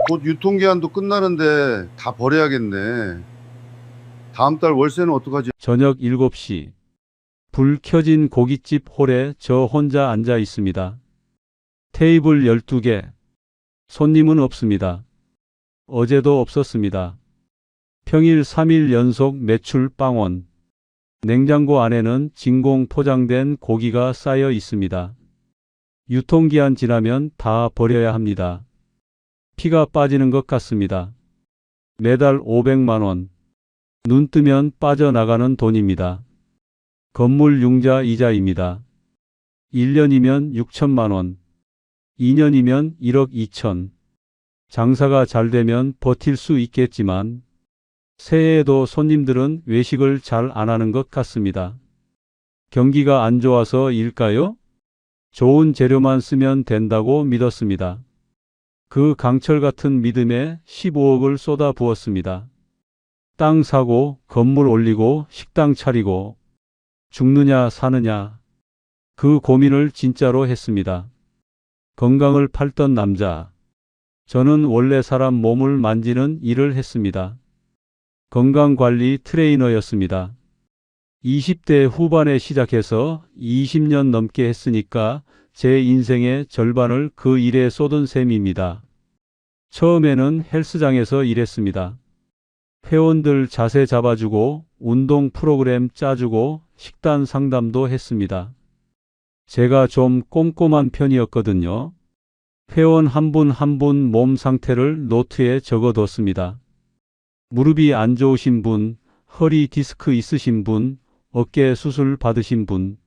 곧 유통기한도 끝나는데 다 버려야겠네. 다음 달 월세는 어떡하지? 저녁 7시. 불 켜진 고깃집 홀에 저 혼자 앉아 있습니다. 테이블 12개. 손님은 없습니다. 어제도 없었습니다. 평일 3일 연속 매출 빵원. 냉장고 안에는 진공 포장된 고기가 쌓여 있습니다. 유통기한 지나면 다 버려야 합니다. 피가 빠지는 것 같습니다. 매달 500만 원. 눈 뜨면 빠져나가는 돈입니다. 건물 융자 이자입니다. 1년이면 6천만 원. 2년이면 1억 2천. 장사가 잘 되면 버틸 수 있겠지만 새해에도 손님들은 외식을 잘 안 하는 것 같습니다. 경기가 안 좋아서일까요? 좋은 재료만 쓰면 된다고 믿었습니다. 그 강철 같은 믿음에 15억을 쏟아 부었습니다. 땅 사고, 건물 올리고, 식당 차리고, 죽느냐 사느냐. 그 고민을 진짜로 했습니다. 건강을 팔던 남자. 저는 원래 사람 몸을 만지는 일을 했습니다. 건강관리 트레이너였습니다. 20대 후반에 시작해서 20년 넘게 했으니까 제 인생의 절반을 그 일에 쏟은 셈입니다. 처음에는 헬스장에서 일했습니다. 회원들 자세 잡아주고 운동 프로그램 짜주고 식단 상담도 했습니다. 제가 좀 꼼꼼한 편이었거든요. 회원 한 분 한 분 몸 상태를 노트에 적어뒀습니다. 무릎이 안 좋으신 분, 허리 디스크 있으신 분, 어깨 수술 받으신 분,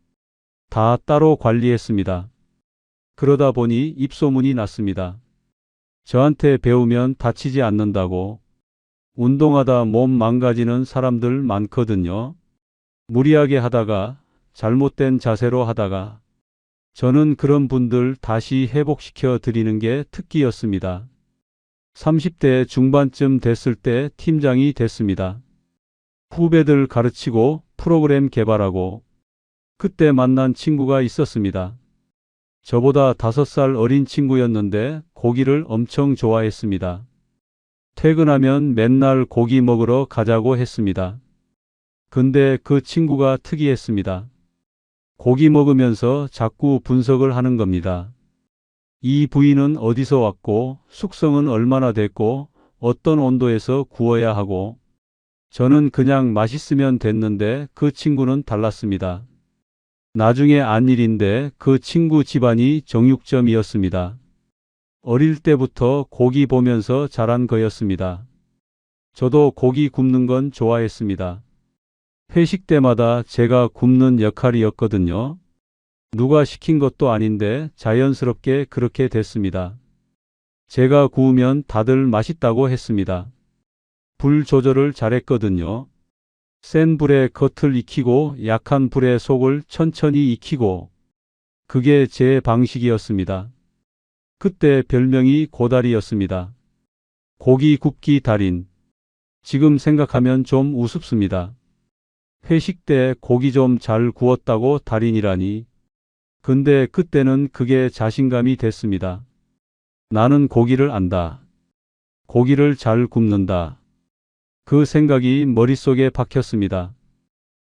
다 따로 관리했습니다. 그러다 보니 입소문이 났습니다. 저한테 배우면 다치지 않는다고. 운동하다 몸 망가지는 사람들 많거든요. 무리하게 하다가, 잘못된 자세로 하다가. 저는 그런 분들 다시 회복시켜 드리는 게 특기였습니다. 30대 중반쯤 됐을 때 팀장이 됐습니다. 후배들 가르치고 프로그램 개발하고 그때 만난 친구가 있었습니다. 저보다 5살 어린 친구였는데 고기를 엄청 좋아했습니다. 퇴근하면 맨날 고기 먹으러 가자고 했습니다. 근데 그 친구가 특이했습니다. 고기 먹으면서 자꾸 분석을 하는 겁니다. 이 부위는 어디서 왔고, 숙성은 얼마나 됐고, 어떤 온도에서 구워야 하고. 저는 그냥 맛있으면 됐는데 그 친구는 달랐습니다. 나중에 안 일인데 그 친구 집안이 정육점이었습니다. 어릴 때부터 고기 보면서 자란 거였습니다. 저도 고기 굽는 건 좋아했습니다. 회식 때마다 제가 굽는 역할이었거든요. 누가 시킨 것도 아닌데 자연스럽게 그렇게 됐습니다. 제가 구우면 다들 맛있다고 했습니다. 불 조절을 잘했거든요. 센 불에 겉을 익히고 약한 불에 속을 천천히 익히고. 그게 제 방식이었습니다. 그때 별명이 고다리였습니다. 고기 굽기 달인. 지금 생각하면 좀 우습습니다. 회식 때 고기 좀 잘 구웠다고 달인이라니. 근데 그때는 그게 자신감이 됐습니다. 나는 고기를 안다. 고기를 잘 굽는다. 그 생각이 머릿속에 박혔습니다.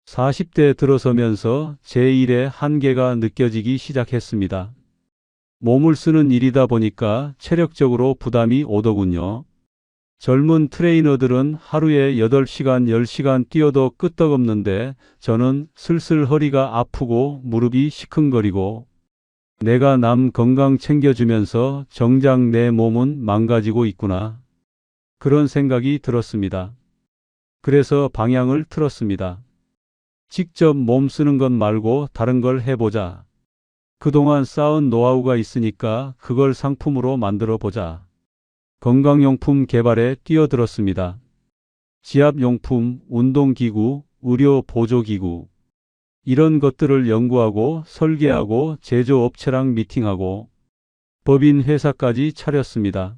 40대 들어서면서 제 일의 한계가 느껴지기 시작했습니다. 몸을 쓰는 일이다 보니까 체력적으로 부담이 오더군요. 젊은 트레이너들은 하루에 8시간, 10시간 뛰어도 끄떡없는데 저는 슬슬 허리가 아프고 무릎이 시큰거리고 내가 남 건강 챙겨주면서 정작 내 몸은 망가지고 있구나. 그런 생각이 들었습니다. 그래서 방향을 틀었습니다. 직접 몸 쓰는 것 말고 다른 걸 해보자. 그동안 쌓은 노하우가 있으니까 그걸 상품으로 만들어 보자. 건강용품 개발에 뛰어들었습니다. 지압용품, 운동기구, 의료 보조기구 이런 것들을 연구하고 설계하고 제조업체랑 미팅하고 법인 회사까지 차렸습니다.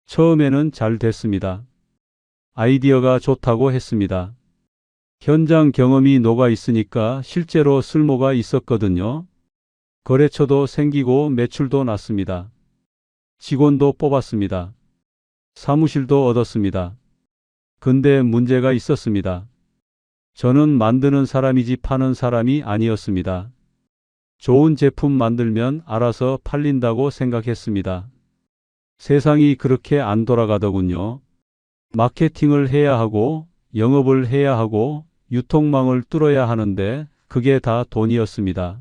처음에는 잘 됐습니다. 아이디어가 좋다고 했습니다. 현장 경험이 녹아 있으니까 실제로 쓸모가 있었거든요. 거래처도 생기고 매출도 났습니다. 직원도 뽑았습니다. 사무실도 얻었습니다. 근데 문제가 있었습니다. 저는 만드는 사람이지 파는 사람이 아니었습니다. 좋은 제품 만들면 알아서 팔린다고 생각했습니다. 세상이 그렇게 안 돌아가더군요. 마케팅을 해야 하고, 영업을 해야 하고, 유통망을 뚫어야 하는데 그게 다 돈이었습니다.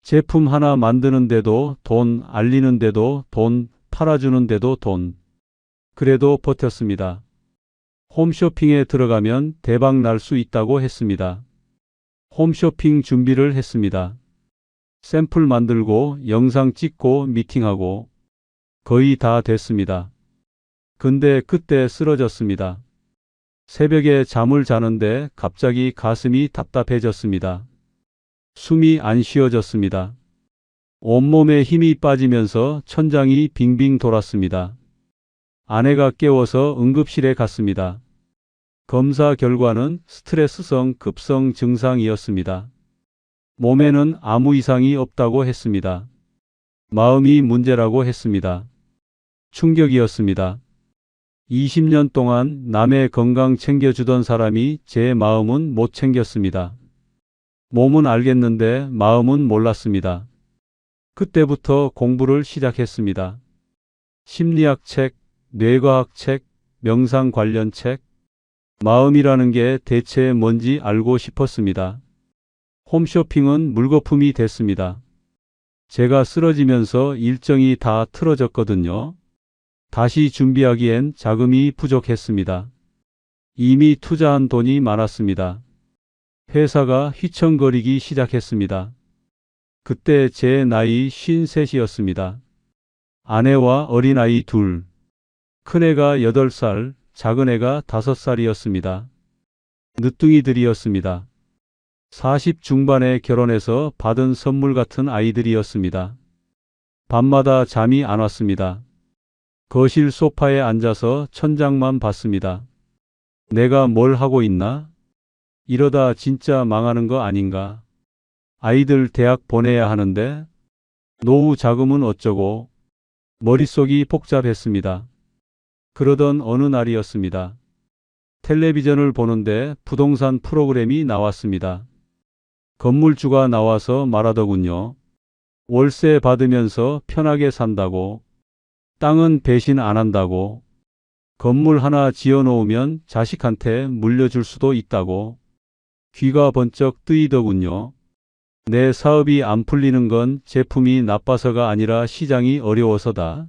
제품 하나 만드는데도 돈, 알리는데도 돈, 팔아주는데도 돈. 그래도 버텼습니다. 홈쇼핑에 들어가면 대박 날 수 있다고 했습니다. 홈쇼핑 준비를 했습니다. 샘플 만들고 영상 찍고 미팅하고 거의 다 됐습니다. 근데 그때 쓰러졌습니다. 새벽에 잠을 자는데 갑자기 가슴이 답답해졌습니다. 숨이 안 쉬어졌습니다. 온몸에 힘이 빠지면서 천장이 빙빙 돌았습니다. 아내가 깨워서 응급실에 갔습니다. 검사 결과는 스트레스성 급성 증상이었습니다. 몸에는 아무 이상이 없다고 했습니다. 마음이 문제라고 했습니다. 충격이었습니다. 20년 동안 남의 건강 챙겨주던 사람이 제 마음은 못 챙겼습니다. 몸은 알겠는데 마음은 몰랐습니다. 그때부터 공부를 시작했습니다. 심리학 책, 뇌과학 책, 명상 관련 책, 마음이라는 게 대체 뭔지 알고 싶었습니다. 홈쇼핑은 물거품이 됐습니다. 제가 쓰러지면서 일정이 다 틀어졌거든요. 다시 준비하기엔 자금이 부족했습니다. 이미 투자한 돈이 많았습니다. 회사가 휘청거리기 시작했습니다. 그때 제 나이 53이었습니다. 아내와 어린아이 둘. 큰애가 8살, 작은애가 5살이었습니다. 늦둥이들이었습니다. 40 중반에 결혼해서 받은 선물 같은 아이들이었습니다. 밤마다 잠이 안 왔습니다. 거실 소파에 앉아서 천장만 봤습니다. 내가 뭘 하고 있나? 이러다 진짜 망하는 거 아닌가? 아이들 대학 보내야 하는데 노후 자금은 어쩌고? 머릿속이 복잡했습니다. 그러던 어느 날이었습니다. 텔레비전을 보는데 부동산 프로그램이 나왔습니다. 건물주가 나와서 말하더군요. 월세 받으면서 편하게 산다고. 땅은 배신 안 한다고. 건물 하나 지어놓으면 자식한테 물려줄 수도 있다고. 귀가 번쩍 뜨이더군요. 내 사업이 안 풀리는 건 제품이 나빠서가 아니라 시장이 어려워서다.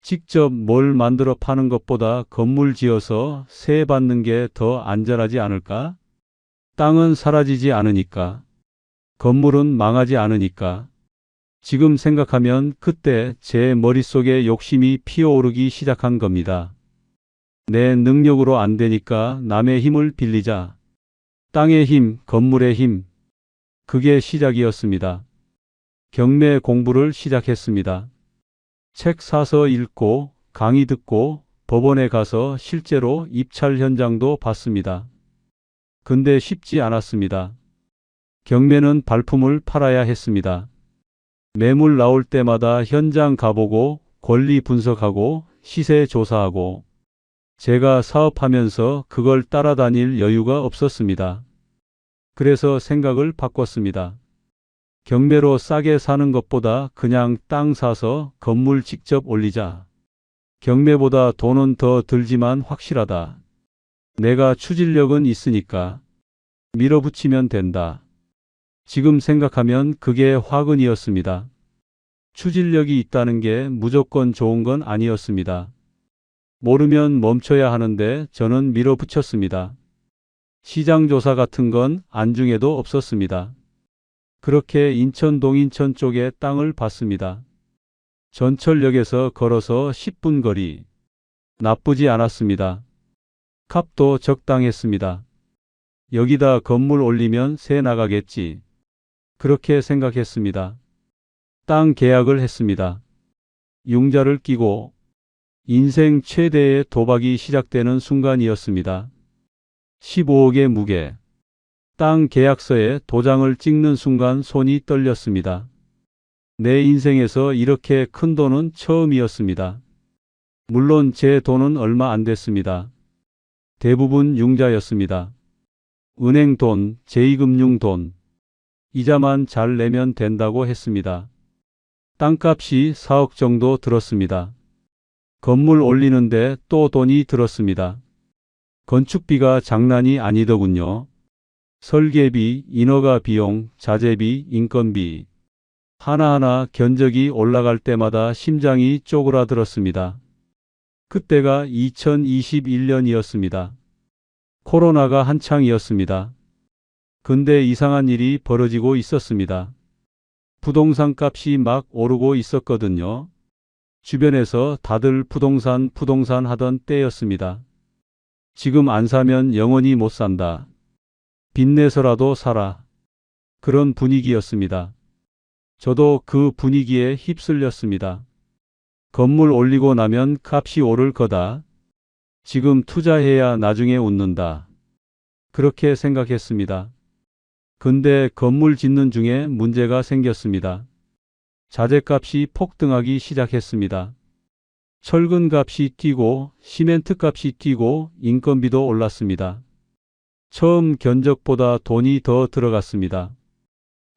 직접 뭘 만들어 파는 것보다 건물 지어서 세 받는 게 더 안전하지 않을까? 땅은 사라지지 않으니까. 건물은 망하지 않으니까. 지금 생각하면 그때 제 머릿속에 욕심이 피어오르기 시작한 겁니다. 내 능력으로 안 되니까 남의 힘을 빌리자. 땅의 힘, 건물의 힘. 그게 시작이었습니다. 경매 공부를 시작했습니다. 책 사서 읽고 강의 듣고 법원에 가서 실제로 입찰 현장도 봤습니다. 근데 쉽지 않았습니다. 경매는 발품을 팔아야 했습니다. 매물 나올 때마다 현장 가보고 권리 분석하고 시세 조사하고 제가 사업하면서 그걸 따라다닐 여유가 없었습니다. 그래서 생각을 바꿨습니다. 경매로 싸게 사는 것보다 그냥 땅 사서 건물 직접 올리자. 경매보다 돈은 더 들지만 확실하다. 내가 추진력은 있으니까 밀어붙이면 된다. 지금 생각하면 그게 화근이었습니다. 추진력이 있다는 게 무조건 좋은 건 아니었습니다. 모르면 멈춰야 하는데 저는 밀어붙였습니다. 시장조사 같은 건 안중에도 없었습니다. 그렇게 인천 동인천 쪽에 땅을 봤습니다. 전철역에서 걸어서 10분 거리. 나쁘지 않았습니다. 값도 적당했습니다. 여기다 건물 올리면 새 나가겠지. 그렇게 생각했습니다. 땅 계약을 했습니다. 융자를 끼고 인생 최대의 도박이 시작되는 순간이었습니다. 15억의 무게. 땅 계약서에 도장을 찍는 순간 손이 떨렸습니다. 내 인생에서 이렇게 큰 돈은 처음이었습니다. 물론 제 돈은 얼마 안 됐습니다. 대부분 융자였습니다. 은행 돈, 제2금융 돈. 이자만 잘 내면 된다고 했습니다. 땅값이 4억 정도 들었습니다. 건물 올리는데 또 돈이 들었습니다. 건축비가 장난이 아니더군요. 설계비, 인허가 비용, 자재비, 인건비. 하나하나 견적이 올라갈 때마다 심장이 쪼그라들었습니다. 그때가 2021년이었습니다. 코로나가 한창이었습니다. 근데 이상한 일이 벌어지고 있었습니다. 부동산 값이 막 오르고 있었거든요. 주변에서 다들 부동산 하던 때였습니다. 지금 안 사면 영원히 못 산다. 빚내서라도 사라. 그런 분위기였습니다. 저도 그 분위기에 휩쓸렸습니다. 건물 올리고 나면 값이 오를 거다. 지금 투자해야 나중에 웃는다. 그렇게 생각했습니다. 근데 건물 짓는 중에 문제가 생겼습니다. 자재값이 폭등하기 시작했습니다. 철근 값이 뛰고 시멘트 값이 뛰고 인건비도 올랐습니다. 처음 견적보다 돈이 더 들어갔습니다.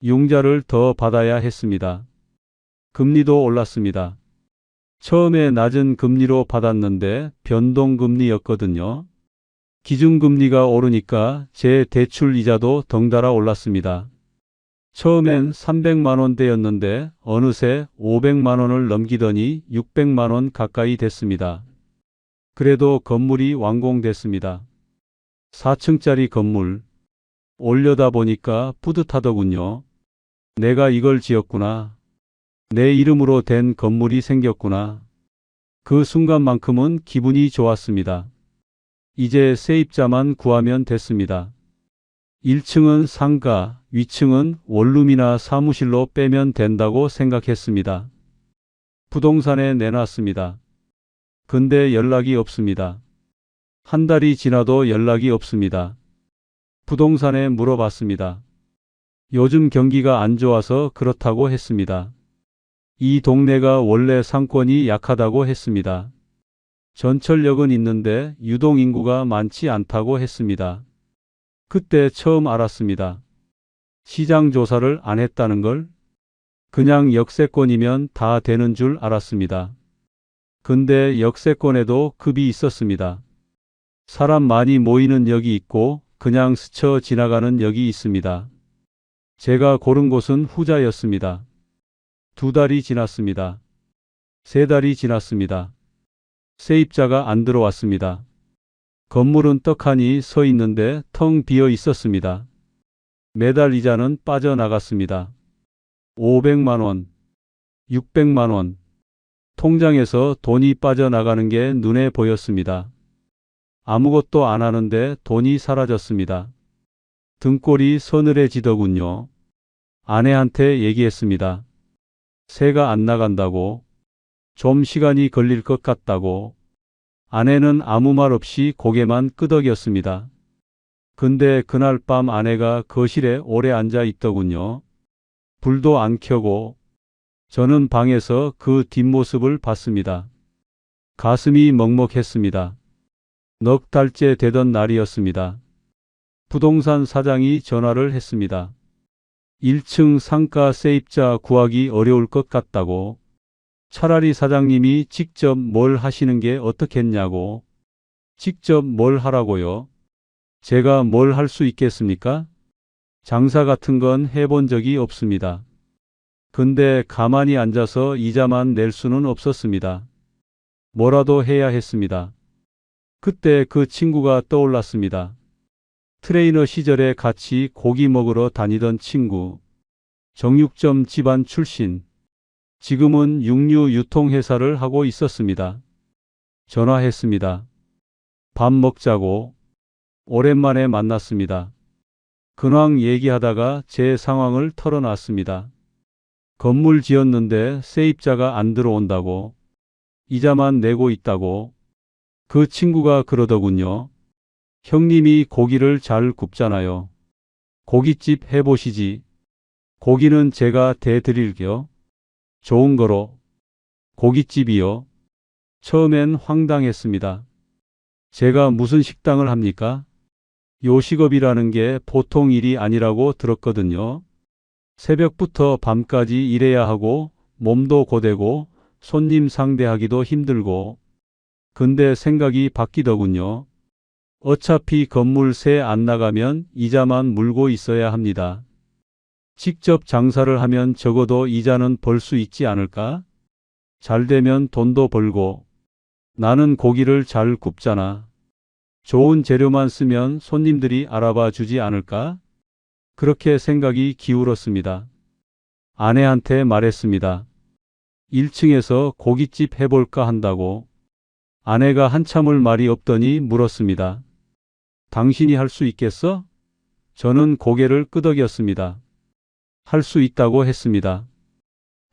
융자를 더 받아야 했습니다. 금리도 올랐습니다. 처음에 낮은 금리로 받았는데 변동금리였거든요. 기준금리가 오르니까 제 대출 이자도 덩달아 올랐습니다. 처음엔 300만 원대였는데 어느새 500만 원을 넘기더니 600만 원 가까이 됐습니다. 그래도 건물이 완공됐습니다. 4층짜리 건물. 올려다보니까 뿌듯하더군요. 내가 이걸 지었구나. 내 이름으로 된 건물이 생겼구나. 그 순간만큼은 기분이 좋았습니다. 이제 세입자만 구하면 됐습니다. 1층은 상가, 위층은 원룸이나 사무실로 빼면 된다고 생각했습니다. 부동산에 내놨습니다. 근데 연락이 없습니다. 한 달이 지나도 연락이 없습니다. 부동산에 물어봤습니다. 요즘 경기가 안 좋아서 그렇다고 했습니다. 이 동네가 원래 상권이 약하다고 했습니다. 전철역은 있는데 유동인구가 많지 않다고 했습니다. 그때 처음 알았습니다. 시장 조사를 안 했다는 걸. 그냥 역세권이면 다 되는 줄 알았습니다. 근데 역세권에도 급이 있었습니다. 사람 많이 모이는 역이 있고 그냥 스쳐 지나가는 역이 있습니다. 제가 고른 곳은 후자였습니다. 2달이 지났습니다. 3달이 지났습니다. 세입자가 안 들어왔습니다. 건물은 떡하니 서 있는데 텅 비어 있었습니다. 매달 이자는 빠져나갔습니다. 500만 원, 600만 원. 통장에서 돈이 빠져나가는 게 눈에 보였습니다. 아무것도 안 하는데 돈이 사라졌습니다. 등골이 서늘해지더군요. 아내한테 얘기했습니다. 세가 안 나간다고. 좀 시간이 걸릴 것 같다고. 아내는 아무 말 없이 고개만 끄덕였습니다. 근데 그날 밤 아내가 거실에 오래 앉아 있더군요. 불도 안 켜고. 저는 방에서 그 뒷모습을 봤습니다. 가슴이 먹먹했습니다. 넉 달째 되던 날이었습니다. 부동산 사장이 전화를 했습니다. 1층 상가 세입자 구하기 어려울 것 같다고. 차라리 사장님이 직접 뭘 하시는 게 어떻겠냐고. 직접 뭘 하라고요? 제가 뭘 할 수 있겠습니까? 장사 같은 건 해본 적이 없습니다. 근데 가만히 앉아서 이자만 낼 수는 없었습니다. 뭐라도 해야 했습니다. 그때 그 친구가 떠올랐습니다. 트레이너 시절에 같이 고기 먹으러 다니던 친구. 정육점 집안 출신. 지금은 육류 유통회사를 하고 있었습니다. 전화했습니다. 밥 먹자고. 오랜만에 만났습니다. 근황 얘기하다가 제 상황을 털어놨습니다. 건물 지었는데 세입자가 안 들어온다고. 이자만 내고 있다고. 그 친구가 그러더군요. 형님이 고기를 잘 굽잖아요. 고깃집 해보시지. 고기는 제가 대드릴게요. 좋은 거로. 고깃집이요. 처음엔 황당했습니다. 제가 무슨 식당을 합니까? 요식업이라는 게 보통 일이 아니라고 들었거든요. 새벽부터 밤까지 일해야 하고 몸도 고되고 손님 상대하기도 힘들고. 근데 생각이 바뀌더군요. 어차피 건물세 안 나가면 이자만 물고 있어야 합니다. 직접 장사를 하면 적어도 이자는 벌 수 있지 않을까? 잘 되면 돈도 벌고. 나는 고기를 잘 굽잖아. 좋은 재료만 쓰면 손님들이 알아봐 주지 않을까? 그렇게 생각이 기울었습니다. 아내한테 말했습니다. 1층에서 고깃집 해볼까 한다고. 아내가 한참을 말이 없더니 물었습니다. 당신이 할 수 있겠어? 저는 고개를 끄덕였습니다. 할 수 있다고 했습니다.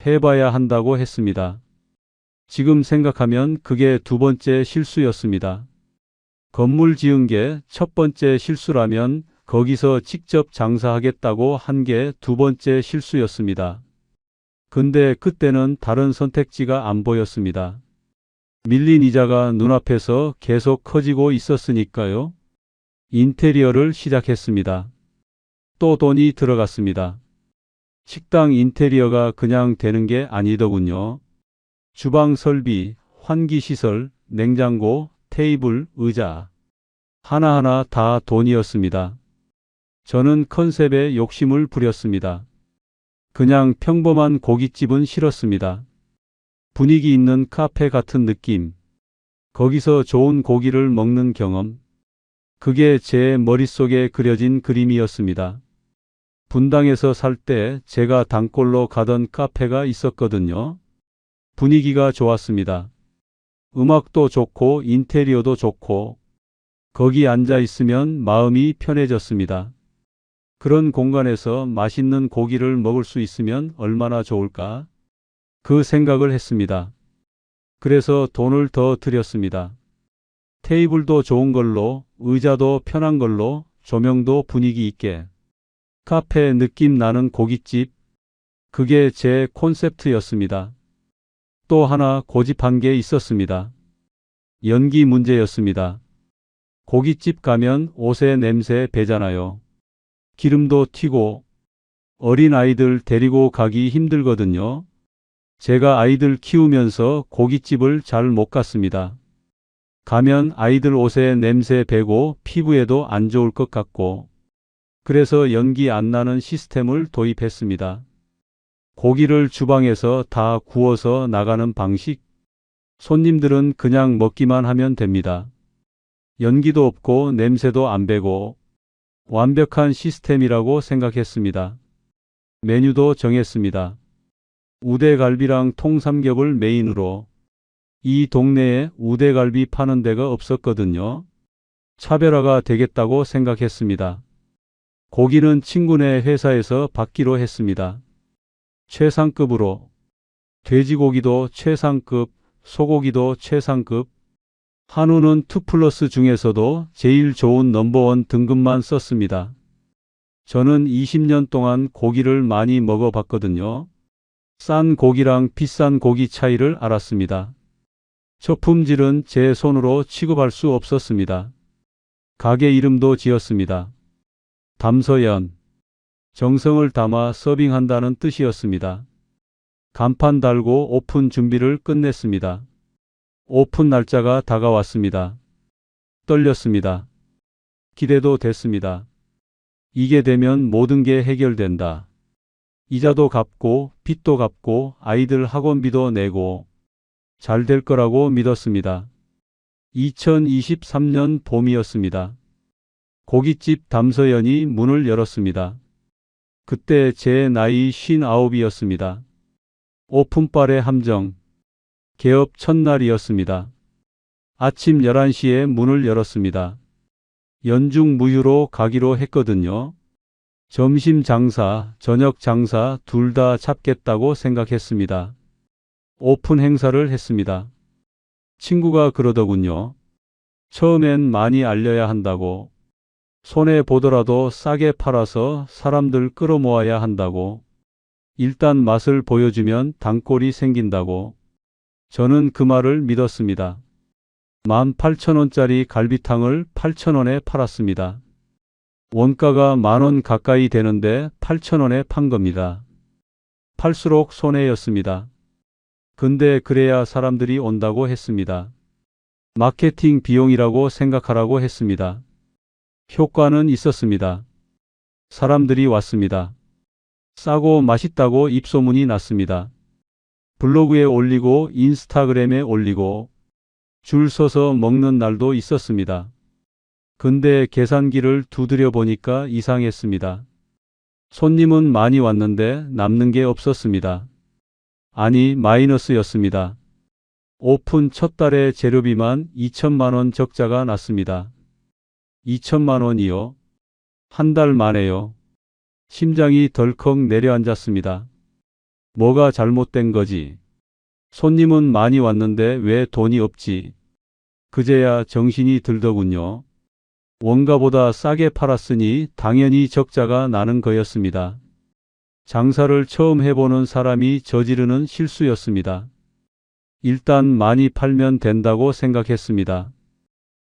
해봐야 한다고 했습니다. 지금 생각하면 그게 두 번째 실수였습니다. 건물 지은 게 첫 번째 실수라면 거기서 직접 장사하겠다고 한 게 두 번째 실수였습니다. 근데 그때는 다른 선택지가 안 보였습니다. 밀린 이자가 눈앞에서 계속 커지고 있었으니까요. 인테리어를 시작했습니다. 또 돈이 들어갔습니다. 식당 인테리어가 그냥 되는 게 아니더군요. 주방 설비, 환기시설, 냉장고, 테이블, 의자. 하나하나 다 돈이었습니다. 저는 컨셉에 욕심을 부렸습니다. 그냥 평범한 고깃집은 싫었습니다. 분위기 있는 카페 같은 느낌. 거기서 좋은 고기를 먹는 경험. 그게 제 머릿속에 그려진 그림이었습니다. 분당에서 살 때 제가 단골로 가던 카페가 있었거든요. 분위기가 좋았습니다. 음악도 좋고 인테리어도 좋고 거기 앉아 있으면 마음이 편해졌습니다. 그런 공간에서 맛있는 고기를 먹을 수 있으면 얼마나 좋을까? 그 생각을 했습니다. 그래서 돈을 더 들였습니다. 테이블도 좋은 걸로, 의자도 편한 걸로, 조명도 분위기 있게. 카페 느낌 나는 고깃집. 그게 제 콘셉트였습니다. 또 하나 고집한 게 있었습니다. 연기 문제였습니다. 고깃집 가면 옷에 냄새 배잖아요. 기름도 튀고 어린 아이들 데리고 가기 힘들거든요. 제가 아이들 키우면서 고깃집을 잘 못 갔습니다. 가면 아이들 옷에 냄새 배고 피부에도 안 좋을 것 같고. 그래서 연기 안 나는 시스템을 도입했습니다. 고기를 주방에서 다 구워서 나가는 방식. 손님들은 그냥 먹기만 하면 됩니다. 연기도 없고 냄새도 안 배고 완벽한 시스템이라고 생각했습니다. 메뉴도 정했습니다. 우대갈비랑 통삼겹을 메인으로. 이 동네에 우대갈비 파는 데가 없었거든요. 차별화가 되겠다고 생각했습니다. 고기는 친구네 회사에서 받기로 했습니다. 최상급으로. 돼지고기도 최상급, 소고기도 최상급. 한우는 2플러스 중에서도 제일 좋은 넘버원 등급만 썼습니다. 저는 20년 동안 고기를 많이 먹어봤거든요. 싼 고기랑 비싼 고기 차이를 알았습니다. 저품질은 제 손으로 취급할 수 없었습니다. 가게 이름도 지었습니다. 담서연. 정성을 담아 서빙한다는 뜻이었습니다. 간판 달고 오픈 준비를 끝냈습니다. 오픈 날짜가 다가왔습니다. 떨렸습니다. 기대도 됐습니다. 이게 되면 모든 게 해결된다. 이자도 갚고 빚도 갚고 아이들 학원비도 내고 잘 될 거라고 믿었습니다. 2023년 봄이었습니다. 고깃집 담서연이 문을 열었습니다. 그때 제 나이 59이었습니다. 오픈빨의 함정. 개업 첫날이었습니다. 아침 11시에 문을 열었습니다. 연중 무휴로 가기로 했거든요. 점심 장사, 저녁 장사 둘 다 잡겠다고 생각했습니다. 오픈 행사를 했습니다. 친구가 그러더군요. 처음엔 많이 알려야 한다고. 손해 보더라도 싸게 팔아서 사람들 끌어모아야 한다고. 일단 맛을 보여주면 단골이 생긴다고. 저는 그 말을 믿었습니다. 18,000원짜리 갈비탕을 8,000원에 팔았습니다. 원가가 10,000원 가까이 되는데 8,000원에 판 겁니다. 팔수록 손해였습니다. 근데 그래야 사람들이 온다고 했습니다. 마케팅 비용이라고 생각하라고 했습니다. 효과는 있었습니다. 사람들이 왔습니다. 싸고 맛있다고 입소문이 났습니다. 블로그에 올리고 인스타그램에 올리고 줄 서서 먹는 날도 있었습니다. 근데 계산기를 두드려 보니까 이상했습니다. 손님은 많이 왔는데 남는 게 없었습니다. 아니, 마이너스였습니다. 오픈 첫 달에 재료비만 2천만 원 적자가 났습니다. 2천만 원이요? 한 달 만에요. 심장이 덜컥 내려앉았습니다. 뭐가 잘못된 거지? 손님은 많이 왔는데 왜 돈이 없지? 그제야 정신이 들더군요. 원가보다 싸게 팔았으니 당연히 적자가 나는 거였습니다. 장사를 처음 해보는 사람이 저지르는 실수였습니다. 일단 많이 팔면 된다고 생각했습니다.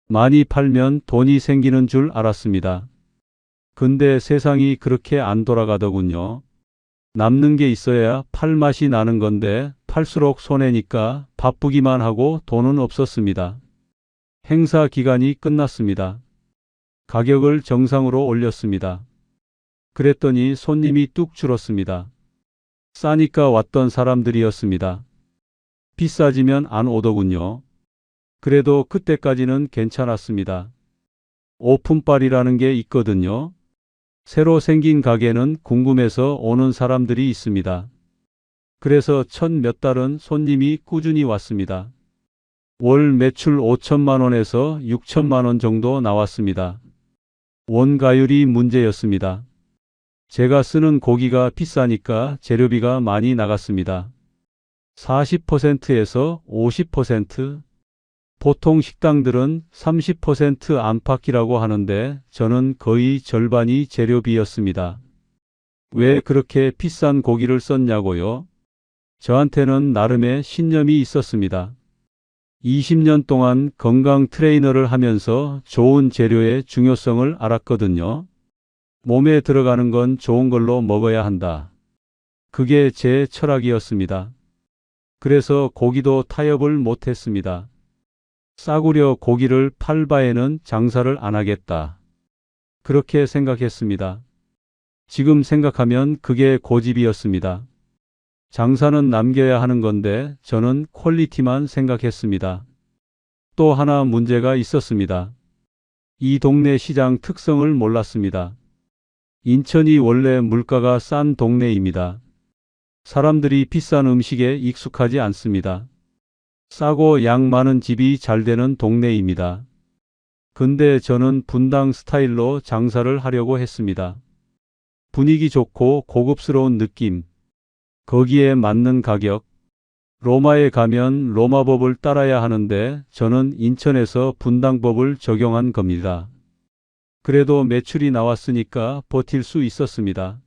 많이 팔면 돈이 생기는 줄 알았습니다. 근데 세상이 그렇게 안 돌아가더군요. 남는 게 있어야 팔 맛이 나는 건데 팔수록 손해니까 바쁘기만 하고 돈은 없었습니다. 행사 기간이 끝났습니다. 가격을 정상으로 올렸습니다. 그랬더니 손님이 뚝 줄었습니다. 싸니까 왔던 사람들이었습니다. 비싸지면 안 오더군요. 그래도 그때까지는 괜찮았습니다. 오픈빨이라는 게 있거든요. 새로 생긴 가게는 궁금해서 오는 사람들이 있습니다. 그래서 첫 몇 달은 손님이 꾸준히 왔습니다. 월 매출 5천만 원에서 6천만 원 정도 나왔습니다. 원가율이 문제였습니다. 제가 쓰는 고기가 비싸니까 재료비가 많이 나갔습니다. 40%에서 50%? 보통 식당들은 30% 안팎이라고 하는데 저는 거의 절반이 재료비였습니다. 왜 그렇게 비싼 고기를 썼냐고요? 저한테는 나름의 신념이 있었습니다. 20년 동안 건강 트레이너를 하면서 좋은 재료의 중요성을 알았거든요. 몸에 들어가는 건 좋은 걸로 먹어야 한다. 그게 제 철학이었습니다. 그래서 고기도 타협을 못했습니다. 싸구려 고기를 팔 바에는 장사를 안 하겠다. 그렇게 생각했습니다. 지금 생각하면 그게 고집이었습니다. 장사는 남겨야 하는 건데 저는 퀄리티만 생각했습니다. 또 하나 문제가 있었습니다. 이 동네 시장 특성을 몰랐습니다. 인천이 원래 물가가 싼 동네입니다. 사람들이 비싼 음식에 익숙하지 않습니다. 싸고 양 많은 집이 잘 되는 동네입니다. 근데 저는 분당 스타일로 장사를 하려고 했습니다. 분위기 좋고 고급스러운 느낌, 거기에 맞는 가격. 로마에 가면 로마법을 따라야 하는데 저는 인천에서 분당법을 적용한 겁니다. 그래도 매출이 나왔으니까 버틸 수 있었습니다.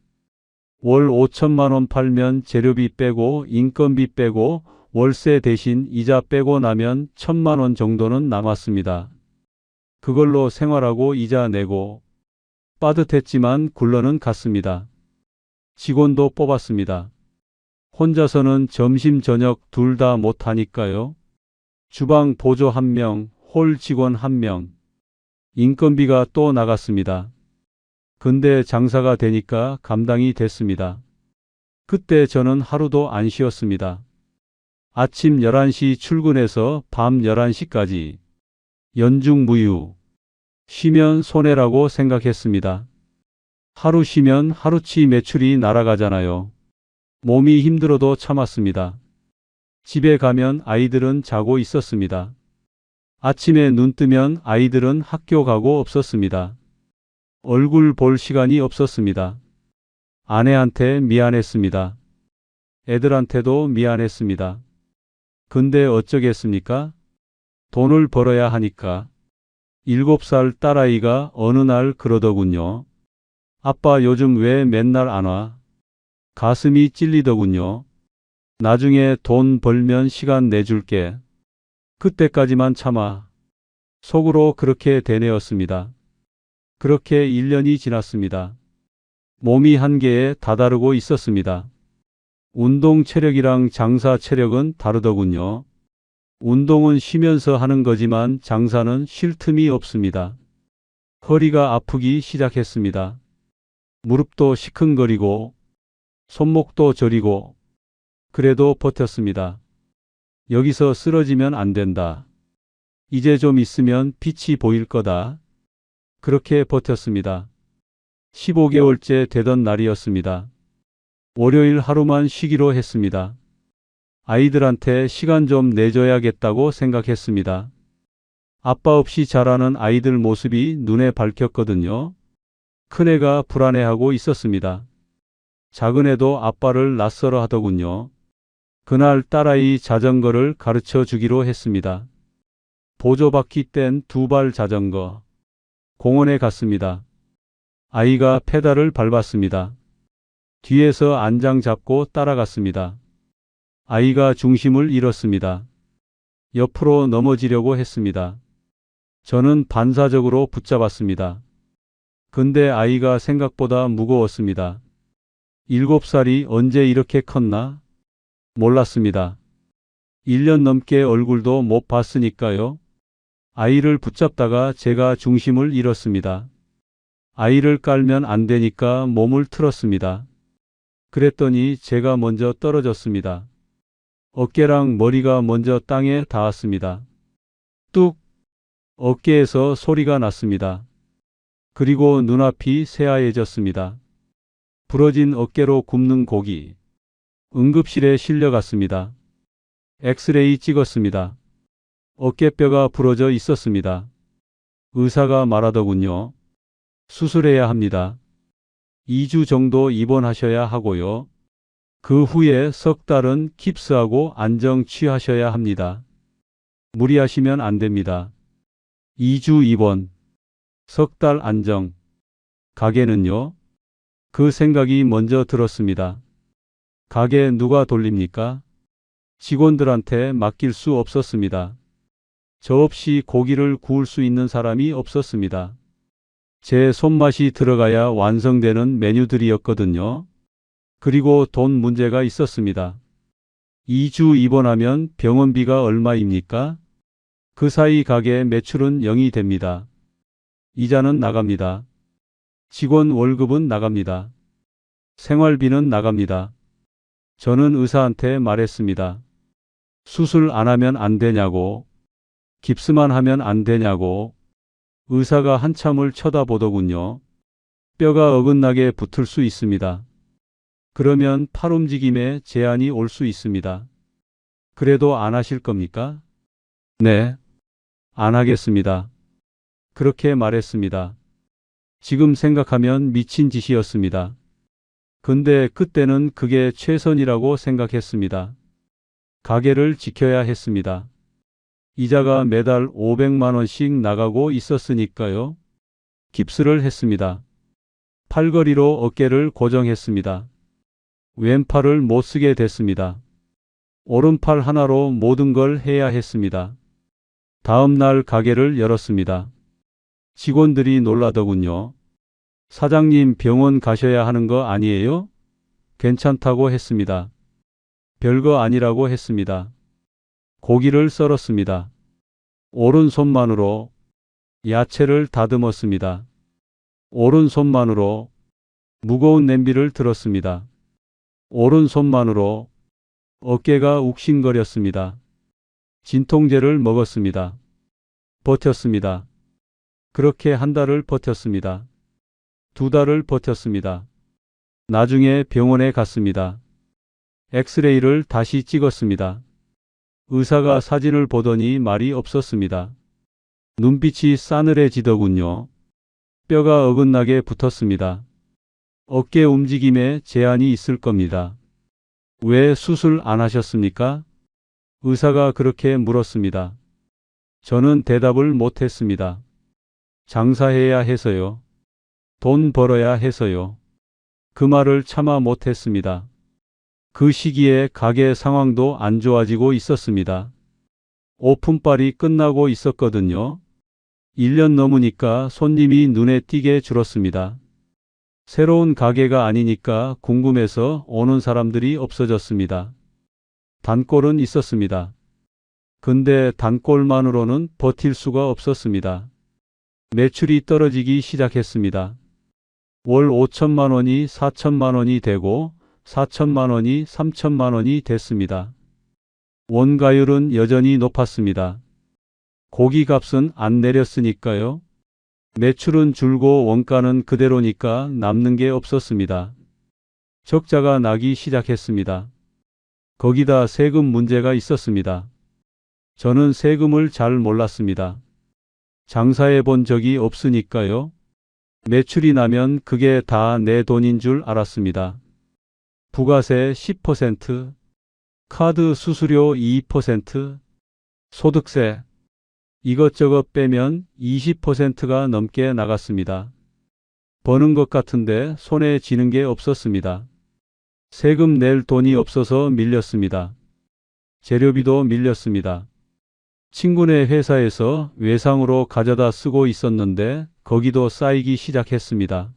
월 5천만 원 팔면 재료비 빼고 인건비 빼고 월세 대신 이자 빼고 나면 1,000만 원 정도는 남았습니다. 그걸로 생활하고 이자 내고 빠듯했지만 굴러는 갔습니다. 직원도 뽑았습니다. 혼자서는 점심 저녁 둘 다 못하니까요. 주방 보조 1명, 홀 직원 1명. 인건비가 또 나갔습니다. 근데 장사가 되니까 감당이 됐습니다. 그때 저는 하루도 안 쉬었습니다. 아침 11시 출근해서 밤 11시까지 연중무휴. 쉬면 손해라고 생각했습니다. 하루 쉬면 하루치 매출이 날아가잖아요. 몸이 힘들어도 참았습니다. 집에 가면 아이들은 자고 있었습니다. 아침에 눈 뜨면 아이들은 학교 가고 없었습니다. 얼굴 볼 시간이 없었습니다. 아내한테 미안했습니다. 애들한테도 미안했습니다. 근데 어쩌겠습니까? 돈을 벌어야 하니까. 7살 딸아이가 어느 날 그러더군요. 아빠 요즘 왜 맨날 안 와? 가슴이 찔리더군요. 나중에 돈 벌면 시간 내줄게. 그때까지만 참아. 속으로 그렇게 되뇌었습니다. 그렇게 1년이 지났습니다. 몸이 한계에 다다르고 있었습니다. 운동 체력이랑 장사 체력은 다르더군요. 운동은 쉬면서 하는 거지만 장사는 쉴 틈이 없습니다. 허리가 아프기 시작했습니다. 무릎도 시큰거리고 손목도 저리고 그래도 버텼습니다. 여기서 쓰러지면 안 된다. 이제 좀 있으면 빛이 보일 거다. 그렇게 버텼습니다. 15개월째 되던 날이었습니다. 월요일 하루만 쉬기로 했습니다. 아이들한테 시간 좀 내줘야겠다고 생각했습니다. 아빠 없이 자라는 아이들 모습이 눈에 밝혔거든요. 큰애가 불안해하고 있었습니다. 작은애도 아빠를 낯설어 하더군요. 그날 딸아이 자전거를 가르쳐 주기로 했습니다. 보조바퀴 뗀 2발 자전거. 공원에 갔습니다. 아이가 페달을 밟았습니다. 뒤에서 안장 잡고 따라갔습니다. 아이가 중심을 잃었습니다. 옆으로 넘어지려고 했습니다. 저는 반사적으로 붙잡았습니다. 근데 아이가 생각보다 무거웠습니다. 7살이 언제 이렇게 컸나? 몰랐습니다. 1년 넘게 얼굴도 못 봤으니까요. 아이를 붙잡다가 제가 중심을 잃었습니다. 아이를 깔면 안 되니까 몸을 틀었습니다. 그랬더니 제가 먼저 떨어졌습니다. 어깨랑 머리가 먼저 땅에 닿았습니다. 뚝! 어깨에서 소리가 났습니다. 그리고 눈앞이 새하얘졌습니다. 부러진 어깨로 굽는 고기. 응급실에 실려갔습니다. 엑스레이 찍었습니다. 어깨뼈가 부러져 있었습니다. 의사가 말하더군요. 수술해야 합니다. 2주 정도 입원하셔야 하고요. 그 후에 석 달은 깁스하고 안정 취하셔야 합니다. 무리하시면 안 됩니다. 2주 입원, 석 달 안정. 가게는요? 그 생각이 먼저 들었습니다. 가게 누가 돌립니까? 직원들한테 맡길 수 없었습니다. 저 없이 고기를 구울 수 있는 사람이 없었습니다. 제 손맛이 들어가야 완성되는 메뉴들이었거든요. 그리고 돈 문제가 있었습니다. 2주 입원하면 병원비가 얼마입니까? 그 사이 가게 매출은 0이 됩니다. 이자는 나갑니다. 직원 월급은 나갑니다. 생활비는 나갑니다. 저는 의사한테 말했습니다. 수술 안 하면 안 되냐고, 깁스만 하면 안 되냐고. 의사가 한참을 쳐다보더군요. 뼈가 어긋나게 붙을 수 있습니다. 그러면 팔 움직임에 제한이 올 수 있습니다. 그래도 안 하실 겁니까? 네, 안 하겠습니다. 그렇게 말했습니다. 지금 생각하면 미친 짓이었습니다. 근데 그때는 그게 최선이라고 생각했습니다. 가게를 지켜야 했습니다. 이자가 매달 500만 원씩 나가고 있었으니까요. 깁스를 했습니다. 팔걸이로 어깨를 고정했습니다. 왼팔을 못 쓰게 됐습니다. 오른팔 하나로 모든 걸 해야 했습니다. 다음 날 가게를 열었습니다. 직원들이 놀라더군요. 사장님 병원 가셔야 하는 거 아니에요? 괜찮다고 했습니다. 별거 아니라고 했습니다. 고기를 썰었습니다. 오른손만으로 야채를 다듬었습니다. 오른손만으로 무거운 냄비를 들었습니다. 오른손만으로 어깨가 욱신거렸습니다. 진통제를 먹었습니다. 버텼습니다. 그렇게 한 달을 버텼습니다. 2달을 버텼습니다. 나중에 병원에 갔습니다. 엑스레이를 다시 찍었습니다. 의사가 사진을 보더니 말이 없었습니다. 눈빛이 싸늘해지더군요. 뼈가 어긋나게 붙었습니다. 어깨 움직임에 제한이 있을 겁니다. 왜 수술 안 하셨습니까? 의사가 그렇게 물었습니다. 저는 대답을 못했습니다. 장사해야 해서요. 돈 벌어야 해서요. 그 말을 참아 못했습니다. 그 시기에 가게 상황도 안 좋아지고 있었습니다. 오픈빨이 끝나고 있었거든요. 1년 넘으니까 손님이 눈에 띄게 줄었습니다. 새로운 가게가 아니니까 궁금해서 오는 사람들이 없어졌습니다. 단골은 있었습니다. 근데 단골만으로는 버틸 수가 없었습니다. 매출이 떨어지기 시작했습니다. 월 5천만 원이 4천만 원이 되고 4천만 원이 3천만 원이 됐습니다. 원가율은 여전히 높았습니다. 고기 값은 안 내렸으니까요. 매출은 줄고 원가는 그대로니까 남는 게 없었습니다. 적자가 나기 시작했습니다. 거기다 세금 문제가 있었습니다. 저는 세금을 잘 몰랐습니다. 장사해 본 적이 없으니까요. 매출이 나면 그게 다 내 돈인 줄 알았습니다. 부가세 10%, 카드 수수료 2%, 소득세, 이것저것 빼면 20%가 넘게 나갔습니다. 버는 것 같은데 손에 쥐는 게 없었습니다. 세금 낼 돈이 없어서 밀렸습니다. 재료비도 밀렸습니다. 친구네 회사에서 외상으로 가져다 쓰고 있었는데 거기도 쌓이기 시작했습니다.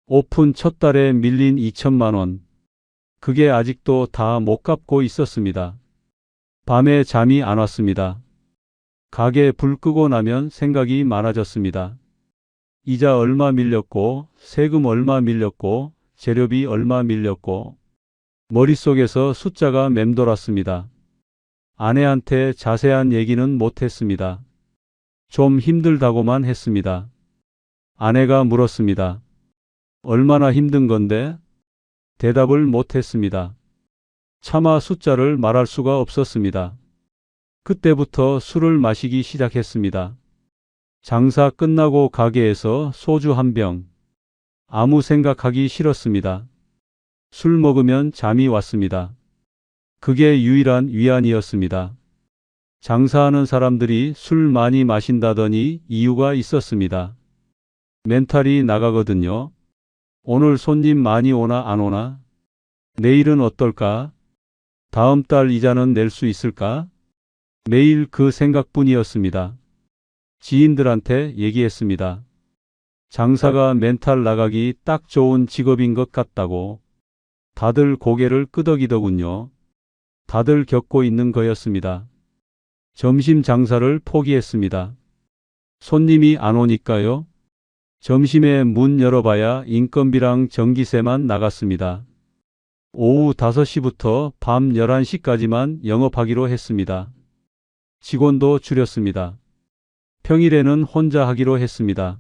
오픈 첫 달에 밀린 2천만 원. 그게 아직도 다 못 갚고 있었습니다. 밤에 잠이 안 왔습니다. 가게 불 끄고 나면 생각이 많아졌습니다. 이자 얼마 밀렸고, 세금 얼마 밀렸고, 재료비 얼마 밀렸고, 머릿속에서 숫자가 맴돌았습니다. 아내한테 자세한 얘기는 못했습니다. 좀 힘들다고만 했습니다. 아내가 물었습니다. 얼마나 힘든 건데? 대답을 못했습니다. 차마 숫자를 말할 수가 없었습니다. 그때부터 술을 마시기 시작했습니다. 장사 끝나고 가게에서 소주 한 병. 아무 생각하기 싫었습니다. 술 먹으면 잠이 왔습니다. 그게 유일한 위안이었습니다. 장사하는 사람들이 술 많이 마신다더니 이유가 있었습니다. 멘탈이 나가거든요. 오늘 손님 많이 오나 안 오나? 내일은 어떨까? 다음 달 이자는 낼 수 있을까? 매일 그 생각뿐이었습니다. 지인들한테 얘기했습니다. 장사가 멘탈 나가기 딱 좋은 직업인 것 같다고. 다들 고개를 끄덕이더군요. 다들 겪고 있는 거였습니다. 점심 장사를 포기했습니다. 손님이 안 오니까요. 점심에 문 열어봐야 인건비랑 전기세만 나갔습니다. 오후 5시부터 밤 11시까지만 영업하기로 했습니다. 직원도 줄였습니다. 평일에는 혼자 하기로 했습니다.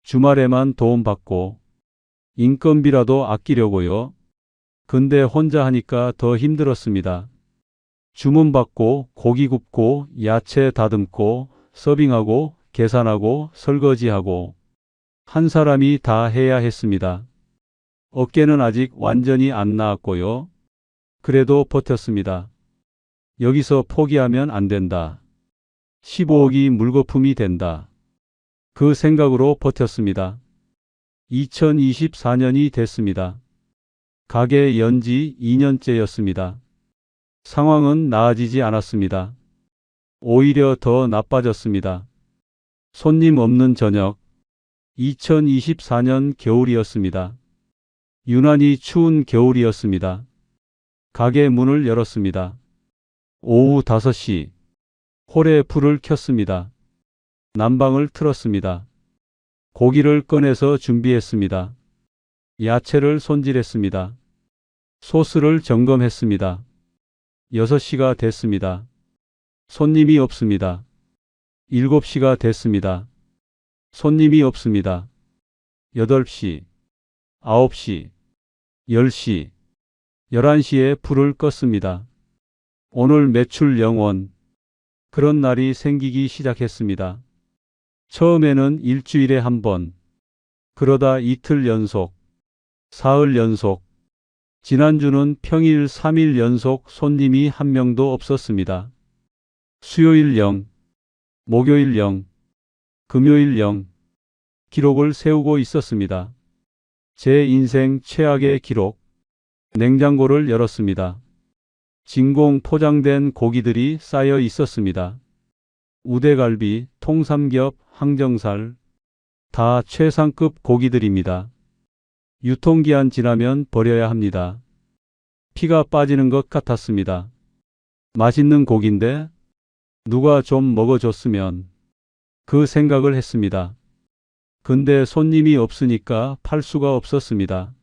주말에만 도움받고 인건비라도 아끼려고요. 근데 혼자 하니까 더 힘들었습니다. 주문받고 고기 굽고 야채 다듬고 서빙하고 계산하고 설거지하고 한 사람이 다 해야 했습니다. 어깨는 아직 완전히 안 나았고요. 그래도 버텼습니다. 여기서 포기하면 안 된다. 15억이 물거품이 된다. 그 생각으로 버텼습니다. 2024년이 됐습니다. 가게 연지 2년째였습니다. 상황은 나아지지 않았습니다. 오히려 더 나빠졌습니다. 손님 없는 저녁, 2024년 겨울이었습니다. 유난히 추운 겨울이었습니다. 가게 문을 열었습니다. 오후 5시, 홀에 불을 켰습니다. 난방을 틀었습니다. 고기를 꺼내서 준비했습니다. 야채를 손질했습니다. 소스를 점검했습니다. 6시가 됐습니다. 손님이 없습니다. 7시가 됐습니다. 손님이 없습니다. 8시, 9시, 10시, 11시에 불을 껐습니다. 오늘 매출 0원. 그런 날이 생기기 시작했습니다. 처음에는 일주일에 한 번, 그러다 이틀 연속, 사흘 연속, 지난주는 평일 3일 연속 손님이 한 명도 없었습니다. 수요일 0, 목요일 0, 금요일 0, 기록을 세우고 있었습니다. 제 인생 최악의 기록. 냉장고를 열었습니다. 진공 포장된 고기들이 쌓여 있었습니다. 우대갈비, 통삼겹, 항정살, 다 최상급 고기들입니다. 유통기한 지나면 버려야 합니다. 피가 빠지는 것 같았습니다. 맛있는 고기인데 누가 좀 먹어줬으면 그 생각을 했습니다. 근데 손님이 없으니까 팔 수가 없었습니다.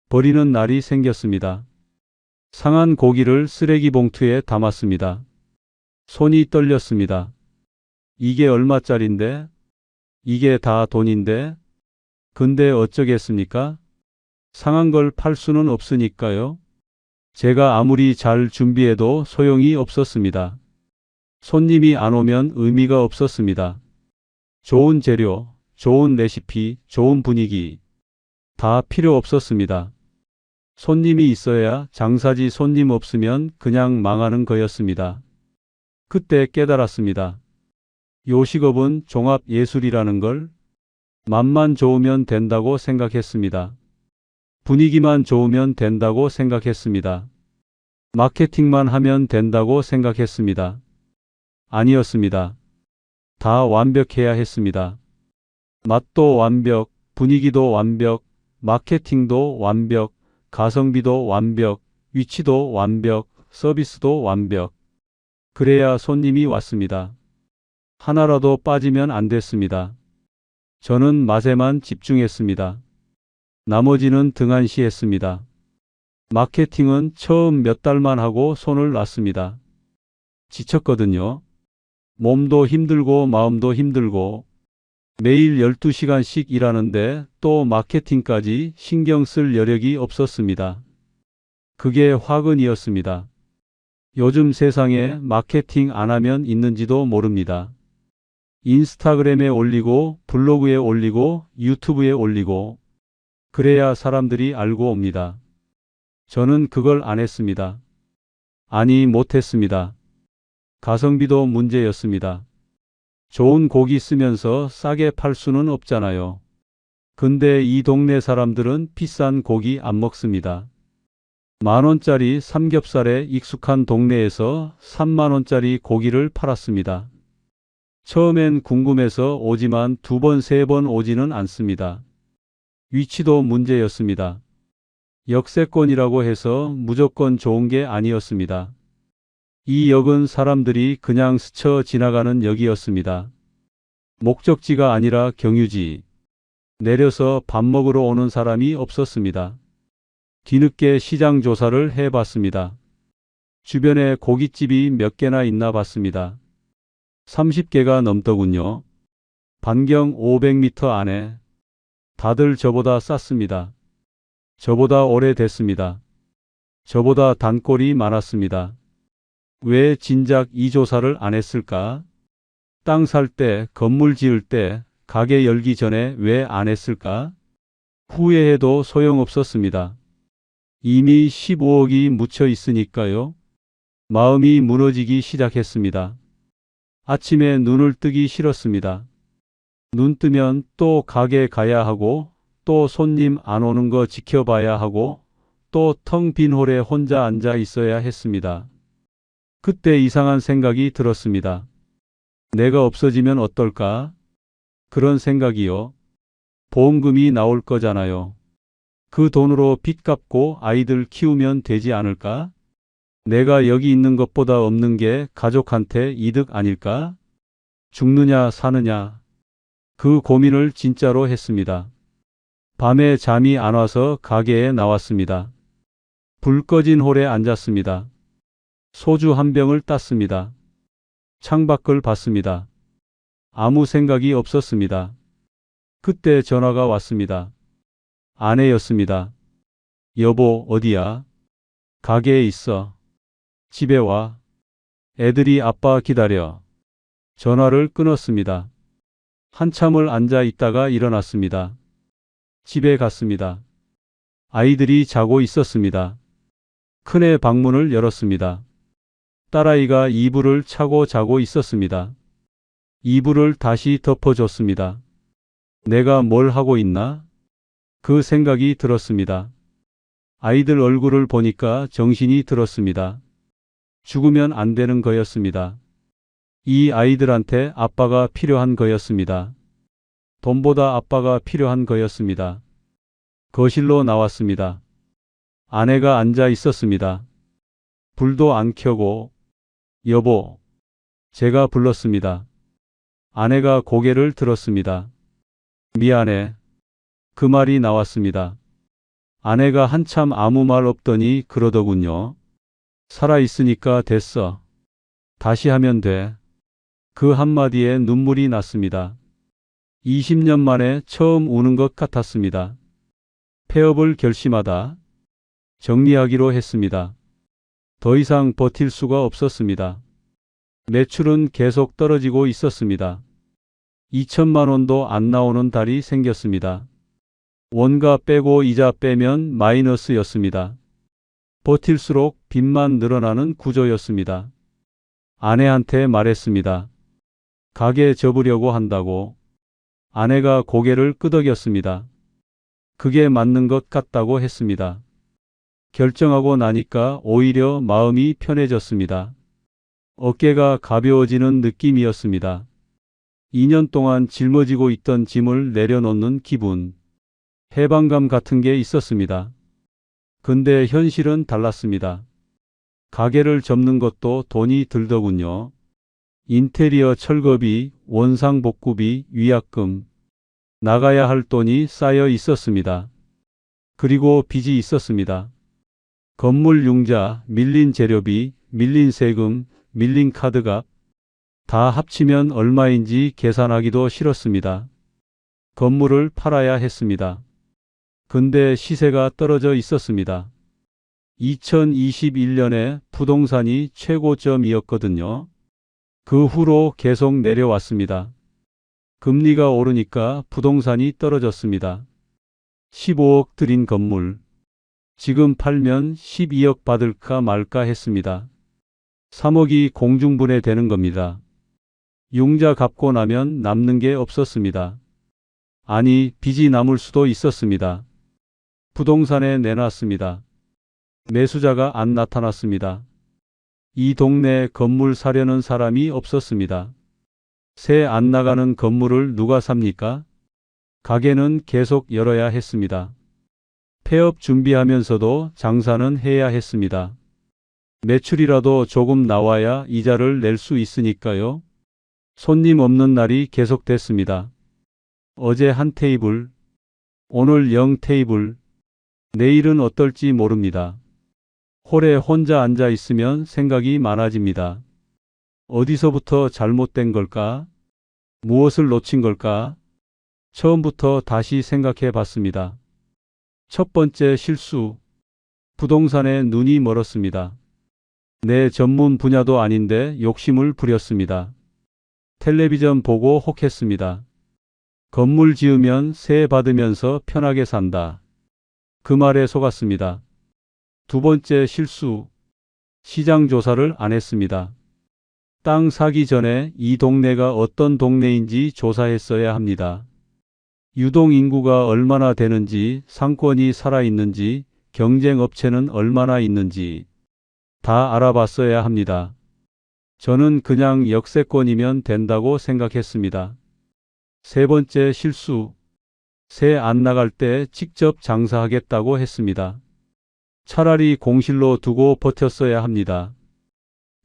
버리는 날이 생겼습니다. 상한 고기를 쓰레기 봉투에 담았습니다. 손이 떨렸습니다. 이게 얼마짜린데? 이게 다 돈인데? 근데 어쩌겠습니까? 상한 걸 팔 수는 없으니까요. 제가 아무리 잘 준비해도 소용이 없었습니다. 손님이 안 오면 의미가 없었습니다. 좋은 재료, 좋은 레시피, 좋은 분위기 다 필요 없었습니다. 손님이 있어야 장사지 손님 없으면 그냥 망하는 거였습니다. 그때 깨달았습니다. 요식업은 종합예술이라는 걸. 맛만 좋으면 된다고 생각했습니다. 분위기만 좋으면 된다고 생각했습니다. 마케팅만 하면 된다고 생각했습니다. 아니었습니다. 다 완벽해야 했습니다. 맛도 완벽, 분위기도 완벽, 마케팅도 완벽, 가성비도 완벽, 위치도 완벽, 서비스도 완벽. 그래야 손님이 왔습니다. 하나라도 빠지면 안 됐습니다. 저는 맛에만 집중했습니다. 나머지는 등한시했습니다. 마케팅은 처음 몇 달만 하고 손을 놨습니다. 지쳤거든요. 몸도 힘들고 마음도 힘들고 매일 12시간씩 일하는데 또 마케팅까지 신경 쓸 여력이 없었습니다. 그게 화근이었습니다. 요즘 세상에 마케팅 안 하면 있는지도 모릅니다. 인스타그램에 올리고 블로그에 올리고 유튜브에 올리고 그래야 사람들이 알고 옵니다. 저는 그걸 안 했습니다. 아니 못했습니다. 가성비도 문제였습니다. 좋은 고기 쓰면서 싸게 팔 수는 없잖아요. 근데 이 동네 사람들은 비싼 고기 안 먹습니다. 10,000원짜리 삼겹살에 익숙한 동네에서 30,000원짜리 고기를 팔았습니다. 처음엔 궁금해서 오지만 2번, 3번 오지는 않습니다. 위치도 문제였습니다. 역세권이라고 해서 무조건 좋은 게 아니었습니다. 이 역은 사람들이 그냥 스쳐 지나가는 역이었습니다. 목적지가 아니라 경유지. 내려서 밥 먹으러 오는 사람이 없었습니다. 뒤늦게 시장 조사를 해봤습니다. 주변에 고깃집이 몇 개나 있나 봤습니다. 30개가 넘더군요. 반경 500m 안에. 다들 저보다 쌌습니다. 저보다 오래됐습니다. 저보다 단골이 많았습니다. 왜 진작 이 조사를 안 했을까? 땅 살 때, 건물 지을 때, 가게 열기 전에 왜 안 했을까? 후회해도 소용없었습니다. 이미 15억이 묻혀 있으니까요. 마음이 무너지기 시작했습니다. 아침에 눈을 뜨기 싫었습니다. 눈 뜨면 또 가게 가야 하고 또 손님 안 오는 거 지켜봐야 하고 또 텅 빈 홀에 혼자 앉아 있어야 했습니다. 그때 이상한 생각이 들었습니다. 내가 없어지면 어떨까? 그런 생각이요. 보험금이 나올 거잖아요. 그 돈으로 빚 갚고 아이들 키우면 되지 않을까? 내가 여기 있는 것보다 없는 게 가족한테 이득 아닐까? 죽느냐 사느냐. 그 고민을 진짜로 했습니다. 밤에 잠이 안 와서 가게에 나왔습니다. 불 꺼진 홀에 앉았습니다. 소주 한 병을 땄습니다. 창밖을 봤습니다. 아무 생각이 없었습니다. 그때 전화가 왔습니다. 아내였습니다. 여보, 어디야? 가게에 있어. 집에 와. 애들이 아빠 기다려. 전화를 끊었습니다. 한참을 앉아 있다가 일어났습니다. 집에 갔습니다. 아이들이 자고 있었습니다. 큰애 방문을 열었습니다. 딸아이가 이불을 차고 자고 있었습니다. 이불을 다시 덮어줬습니다. 내가 뭘 하고 있나? 그 생각이 들었습니다. 아이들 얼굴을 보니까 정신이 들었습니다. 죽으면 안 되는 거였습니다. 이 아이들한테 아빠가 필요한 거였습니다. 돈보다 아빠가 필요한 거였습니다. 거실로 나왔습니다. 아내가 앉아 있었습니다. 불도 안 켜고, 여보, 제가 불렀습니다. 아내가 고개를 들었습니다. 미안해. 그 말이 나왔습니다. 아내가 한참 아무 말 없더니 그러더군요. 살아있으니까 됐어. 다시 하면 돼. 그 한마디에 눈물이 났습니다. 20년 만에 처음 우는 것 같았습니다. 폐업을 결심하다 정리하기로 했습니다. 더 이상 버틸 수가 없었습니다. 매출은 계속 떨어지고 있었습니다. 2천만 원도 안 나오는 달이 생겼습니다. 원가 빼고 이자 빼면 마이너스였습니다. 버틸수록 빚만 늘어나는 구조였습니다. 아내한테 말했습니다. 가게 접으려고 한다고. 아내가 고개를 끄덕였습니다. 그게 맞는 것 같다고 했습니다. 결정하고 나니까 오히려 마음이 편해졌습니다. 어깨가 가벼워지는 느낌이었습니다. 2년 동안 짊어지고 있던 짐을 내려놓는 기분, 해방감 같은 게 있었습니다. 근데 현실은 달랐습니다. 가게를 접는 것도 돈이 들더군요. 인테리어 철거비, 원상복구비, 위약금, 나가야 할 돈이 쌓여 있었습니다. 그리고 빚이 있었습니다. 건물 융자, 밀린 재료비, 밀린 세금, 밀린 카드값, 다 합치면 얼마인지 계산하기도 싫었습니다. 건물을 팔아야 했습니다. 근데 시세가 떨어져 있었습니다. 2021년에 부동산이 최고점이었거든요. 그 후로 계속 내려왔습니다. 금리가 오르니까 부동산이 떨어졌습니다. 15억 들인 건물, 지금 팔면 12억 받을까 말까 했습니다. 3억이 공중분해 되는 겁니다. 융자 갚고 나면 남는 게 없었습니다. 아니, 빚이 남을 수도 있었습니다. 부동산에 내놨습니다. 매수자가 안 나타났습니다. 이 동네에 건물 사려는 사람이 없었습니다. 새 안 나가는 건물을 누가 삽니까? 가게는 계속 열어야 했습니다. 폐업 준비하면서도 장사는 해야 했습니다. 매출이라도 조금 나와야 이자를 낼 수 있으니까요. 손님 없는 날이 계속됐습니다. 어제 한 테이블, 오늘 0 테이블, 내일은 어떨지 모릅니다. 홀에 혼자 앉아 있으면 생각이 많아집니다. 어디서부터 잘못된 걸까? 무엇을 놓친 걸까? 처음부터 다시 생각해 봤습니다. 첫 번째 실수. 부동산에 눈이 멀었습니다. 내 전문 분야도 아닌데 욕심을 부렸습니다. 텔레비전 보고 혹했습니다. 건물 지으면 세 받으면서 편하게 산다. 그 말에 속았습니다. 두 번째 실수. 시장 조사를 안 했습니다. 땅 사기 전에 이 동네가 어떤 동네인지 조사했어야 합니다. 유동인구가 얼마나 되는지, 상권이 살아있는지, 경쟁업체는 얼마나 있는지 다 알아봤어야 합니다. 저는 그냥 역세권이면 된다고 생각했습니다. 세 번째 실수. 새 안 나갈 때 직접 장사하겠다고 했습니다. 차라리 공실로 두고 버텼어야 합니다.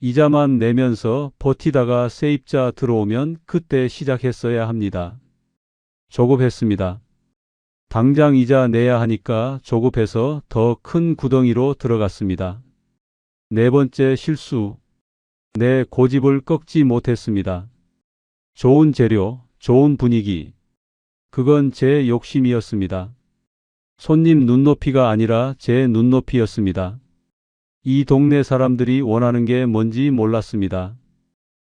이자만 내면서 버티다가 세입자 들어오면 그때 시작했어야 합니다. 조급했습니다. 당장 이자 내야 하니까 조급해서 더 큰 구덩이로 들어갔습니다. 네 번째 실수. 내 고집을 꺾지 못했습니다. 좋은 재료, 좋은 분위기. 그건 제 욕심이었습니다. 손님 눈높이가 아니라 제 눈높이였습니다. 이 동네 사람들이 원하는 게 뭔지 몰랐습니다.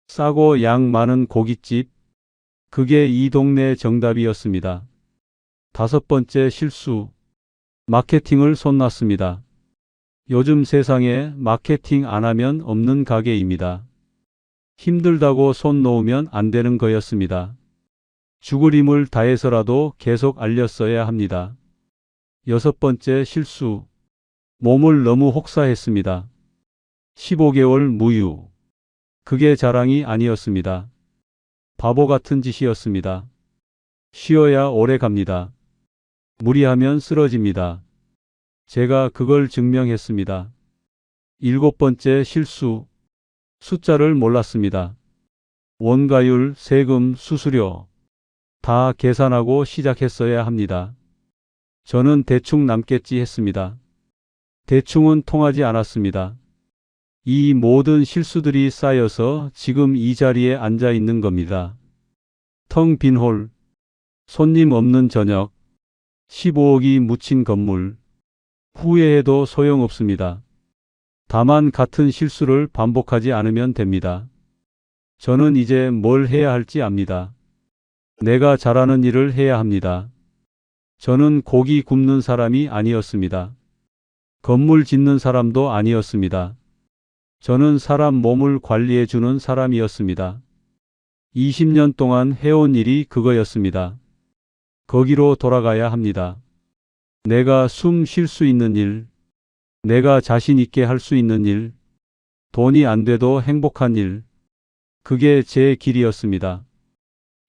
싸고 양 많은 고깃집. 그게 이 동네 정답이었습니다. 다섯 번째 실수. 마케팅을 손 놨습니다. 요즘 세상에 마케팅 안 하면 없는 가게입니다. 힘들다고 손 놓으면 안 되는 거였습니다. 죽을 힘을 다해서라도 계속 알렸어야 합니다. 여섯 번째 실수. 몸을 너무 혹사했습니다. 15개월 무유. 그게 자랑이 아니었습니다. 바보 같은 짓이었습니다. 쉬어야 오래 갑니다. 무리하면 쓰러집니다. 제가 그걸 증명했습니다. 7번째 실수. 숫자를 몰랐습니다. 원가율, 세금, 수수료 다 계산하고 시작했어야 합니다. 저는 대충 남겠지 했습니다. 대충은 통하지 않았습니다. 이 모든 실수들이 쌓여서 지금 이 자리에 앉아 있는 겁니다. 텅 빈 홀, 손님 없는 저녁, 15억이 묻힌 건물. 후회해도 소용없습니다. 다만 같은 실수를 반복하지 않으면 됩니다. 저는 이제 뭘 해야 할지 압니다. 내가 잘하는 일을 해야 합니다. 저는 고기 굽는 사람이 아니었습니다. 건물 짓는 사람도 아니었습니다. 저는 사람 몸을 관리해 주는 사람이었습니다. 20년 동안 해온 일이 그거였습니다. 거기로 돌아가야 합니다. 내가 숨 쉴 수 있는 일, 내가 자신 있게 할 수 있는 일, 돈이 안 돼도 행복한 일, 그게 제 길이었습니다.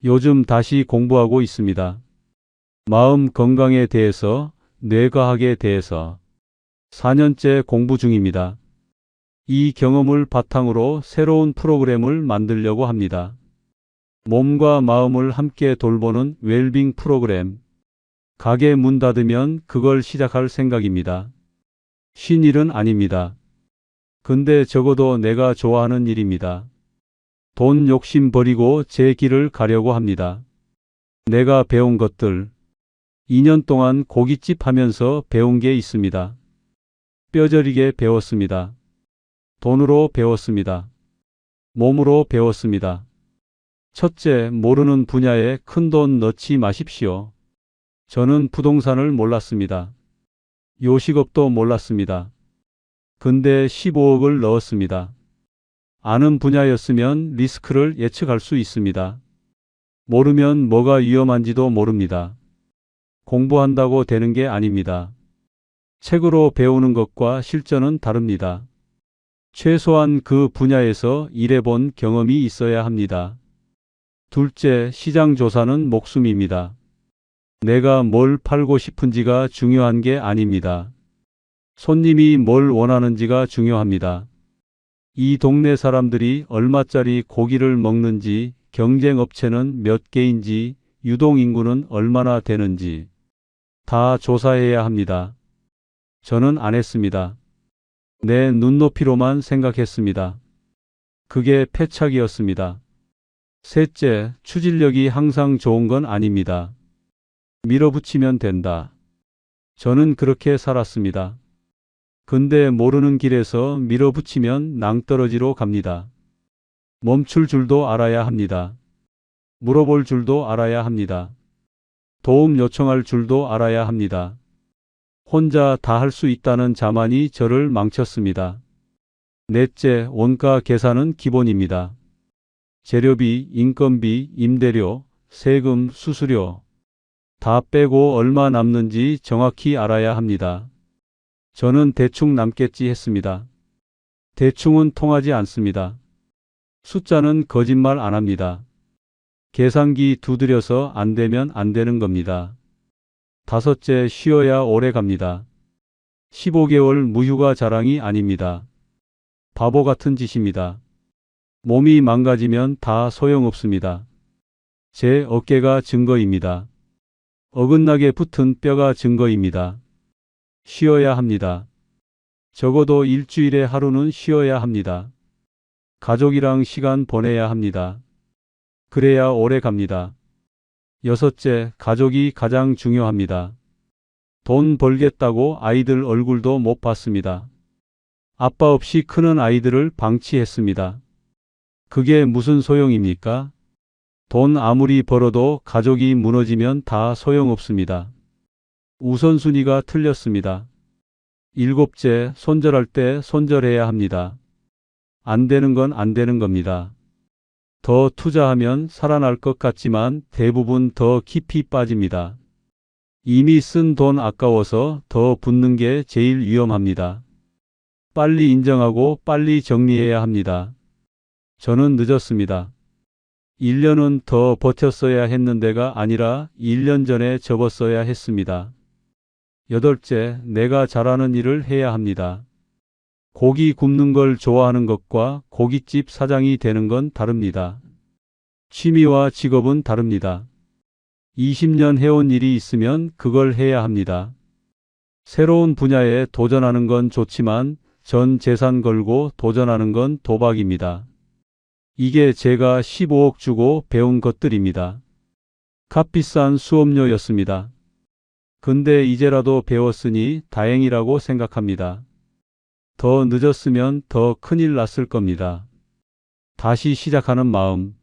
요즘 다시 공부하고 있습니다. 마음 건강에 대해서, 뇌과학에 대해서 4년째 공부 중입니다. 이 경험을 바탕으로 새로운 프로그램을 만들려고 합니다. 몸과 마음을 함께 돌보는 웰빙 프로그램. 가게 문 닫으면 그걸 시작할 생각입니다. 쉰 일은 아닙니다. 근데 적어도 내가 좋아하는 일입니다. 돈 욕심 버리고 제 길을 가려고 합니다. 내가 배운 것들. 2년 동안 고깃집 하면서 배운 게 있습니다. 뼈저리게 배웠습니다. 돈으로 배웠습니다. 몸으로 배웠습니다. 첫째, 모르는 분야에 큰돈 넣지 마십시오. 저는 부동산을 몰랐습니다. 요식업도 몰랐습니다. 근데 15억을 넣었습니다. 아는 분야였으면 리스크를 예측할 수 있습니다. 모르면 뭐가 위험한지도 모릅니다. 공부한다고 되는 게 아닙니다. 책으로 배우는 것과 실전은 다릅니다. 최소한 그 분야에서 일해본 경험이 있어야 합니다. 둘째, 시장 조사는 목숨입니다. 내가 뭘 팔고 싶은지가 중요한 게 아닙니다. 손님이 뭘 원하는지가 중요합니다. 이 동네 사람들이 얼마짜리 고기를 먹는지, 경쟁 업체는 몇 개인지, 유동인구는 얼마나 되는지 다 조사해야 합니다. 저는 안 했습니다. 내 눈높이로만 생각했습니다. 그게 패착이었습니다. 셋째, 추진력이 항상 좋은 건 아닙니다. 밀어붙이면 된다. 저는 그렇게 살았습니다. 근데 모르는 길에서 밀어붙이면 낭떠러지로 갑니다. 멈출 줄도 알아야 합니다. 물어볼 줄도 알아야 합니다. 도움 요청할 줄도 알아야 합니다. 혼자 다 할 수 있다는 자만이 저를 망쳤습니다. 넷째, 원가 계산은 기본입니다. 재료비, 인건비, 임대료, 세금, 수수료 다 빼고 얼마 남는지 정확히 알아야 합니다. 저는 대충 남겠지 했습니다. 대충은 통하지 않습니다. 숫자는 거짓말 안 합니다. 계산기 두드려서 안 되면 안 되는 겁니다. 다섯째, 쉬어야 오래 갑니다. 15개월 무휴가 자랑이 아닙니다. 바보 같은 짓입니다. 몸이 망가지면 다 소용없습니다. 제 어깨가 증거입니다. 어긋나게 붙은 뼈가 증거입니다. 쉬어야 합니다. 적어도 일주일에 하루는 쉬어야 합니다. 가족이랑 시간 보내야 합니다. 그래야 오래 갑니다. 여섯째, 가족이 가장 중요합니다. 돈 벌겠다고 아이들 얼굴도 못 봤습니다. 아빠 없이 크는 아이들을 방치했습니다. 그게 무슨 소용입니까? 돈 아무리 벌어도 가족이 무너지면 다 소용없습니다. 우선순위가 틀렸습니다. 일곱째, 손절할 때 손절해야 합니다. 안 되는 건 안 되는 겁니다. 더 투자하면 살아날 것 같지만 대부분 더 깊이 빠집니다. 이미 쓴 돈 아까워서 더 붓는 게 제일 위험합니다. 빨리 인정하고 빨리 정리해야 합니다. 저는 늦었습니다. 1년은 더 버텼어야 했는데가 아니라 1년 전에 접었어야 했습니다. 여덟째, 내가 잘하는 일을 해야 합니다. 고기 굽는 걸 좋아하는 것과 고깃집 사장이 되는 건 다릅니다. 취미와 직업은 다릅니다. 20년 해온 일이 있으면 그걸 해야 합니다. 새로운 분야에 도전하는 건 좋지만 전 재산 걸고 도전하는 건 도박입니다. 이게 제가 15억 주고 배운 것들입니다. 값비싼 수업료였습니다. 근데 이제라도 배웠으니 다행이라고 생각합니다. 더 늦었으면 더 큰일 났을 겁니다. 다시 시작하는 마음.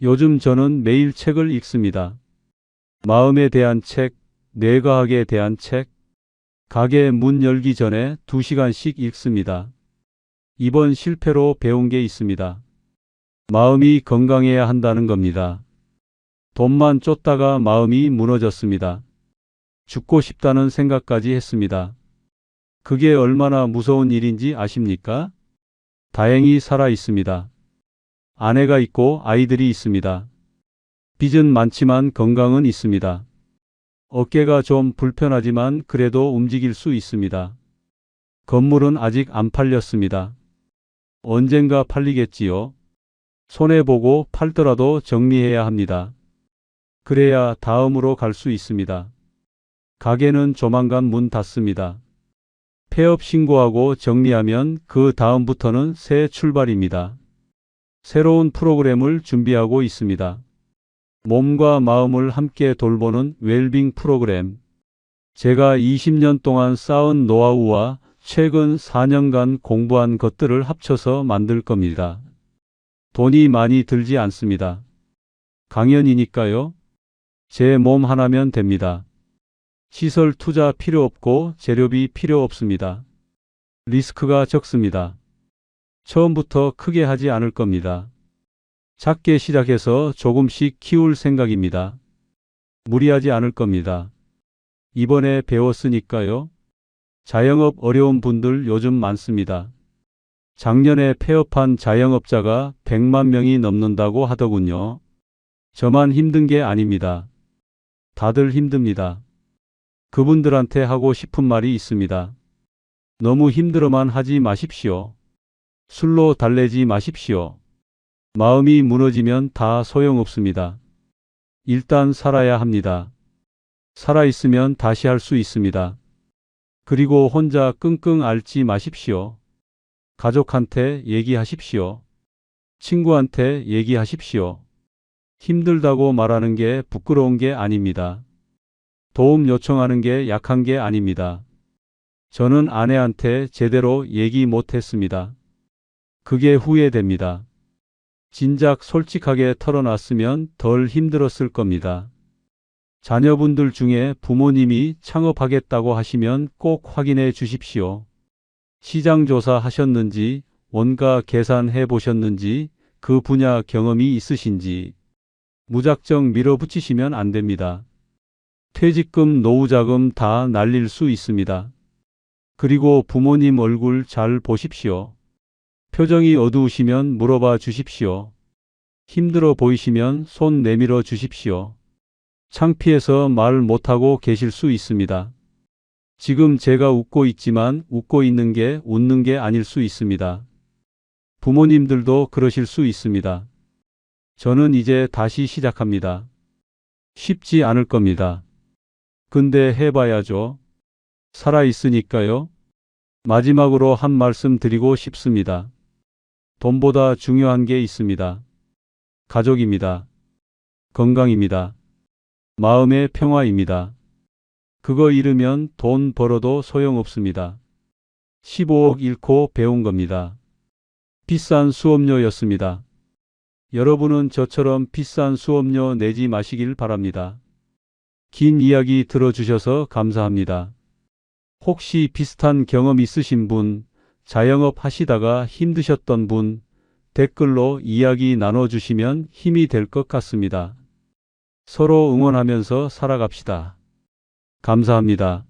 요즘 저는 매일 책을 읽습니다. 마음에 대한 책, 뇌과학에 대한 책, 가게 문 열기 전에 2시간씩 읽습니다. 이번 실패로 배운 게 있습니다. 마음이 건강해야 한다는 겁니다. 돈만 쫓다가 마음이 무너졌습니다. 죽고 싶다는 생각까지 했습니다. 그게 얼마나 무서운 일인지 아십니까? 다행히 살아 있습니다. 아내가 있고 아이들이 있습니다. 빚은 많지만 건강은 있습니다. 어깨가 좀 불편하지만 그래도 움직일 수 있습니다. 건물은 아직 안 팔렸습니다. 언젠가 팔리겠지요. 손해보고 팔더라도 정리해야 합니다. 그래야 다음으로 갈 수 있습니다. 가게는 조만간 문 닫습니다. 폐업 신고하고 정리하면 그 다음부터는 새 출발입니다. 새로운 프로그램을 준비하고 있습니다. 몸과 마음을 함께 돌보는 웰빙 프로그램. 제가 20년 동안 쌓은 노하우와 최근 4년간 공부한 것들을 합쳐서 만들 겁니다. 돈이 많이 들지 않습니다. 강연이니까요. 제 몸 하나면 됩니다. 시설 투자 필요 없고 재료비 필요 없습니다. 리스크가 적습니다. 처음부터 크게 하지 않을 겁니다. 작게 시작해서 조금씩 키울 생각입니다. 무리하지 않을 겁니다. 이번에 배웠으니까요. 자영업 어려운 분들 요즘 많습니다. 작년에 폐업한 자영업자가 100만 명이 넘는다고 하더군요. 저만 힘든 게 아닙니다. 다들 힘듭니다. 그분들한테 하고 싶은 말이 있습니다. 너무 힘들어만 하지 마십시오. 술로 달래지 마십시오. 마음이 무너지면 다 소용없습니다. 일단 살아야 합니다. 살아있으면 다시 할 수 있습니다. 그리고 혼자 끙끙 앓지 마십시오. 가족한테 얘기하십시오. 친구한테 얘기하십시오. 힘들다고 말하는 게 부끄러운 게 아닙니다. 도움 요청하는 게 약한 게 아닙니다. 저는 아내한테 제대로 얘기 못했습니다. 그게 후회됩니다. 진작 솔직하게 털어놨으면 덜 힘들었을 겁니다. 자녀분들 중에 부모님이 창업하겠다고 하시면 꼭 확인해 주십시오. 시장조사 하셨는지, 원가 계산해 보셨는지, 그 분야 경험이 있으신지. 무작정 밀어붙이시면 안 됩니다. 퇴직금, 노후자금 다 날릴 수 있습니다. 그리고 부모님 얼굴 잘 보십시오. 표정이 어두우시면 물어봐 주십시오. 힘들어 보이시면 손 내밀어 주십시오. 창피해서 말 못하고 계실 수 있습니다. 지금 제가 웃고 있지만 웃고 있는 게 웃는 게 아닐 수 있습니다. 부모님들도 그러실 수 있습니다. 저는 이제 다시 시작합니다. 쉽지 않을 겁니다. 근데 해봐야죠. 살아있으니까요. 마지막으로 한 말씀 드리고 싶습니다. 돈보다 중요한 게 있습니다. 가족입니다. 건강입니다. 마음의 평화입니다. 그거 잃으면 돈 벌어도 소용없습니다. 15억 잃고 배운 겁니다. 비싼 수업료였습니다. 여러분은 저처럼 비싼 수업료 내지 마시길 바랍니다. 긴 이야기 들어주셔서 감사합니다. 혹시 비슷한 경험 있으신 분, 자영업 하시다가 힘드셨던 분, 댓글로 이야기 나눠주시면 힘이 될 것 같습니다. 서로 응원하면서 살아갑시다. 감사합니다.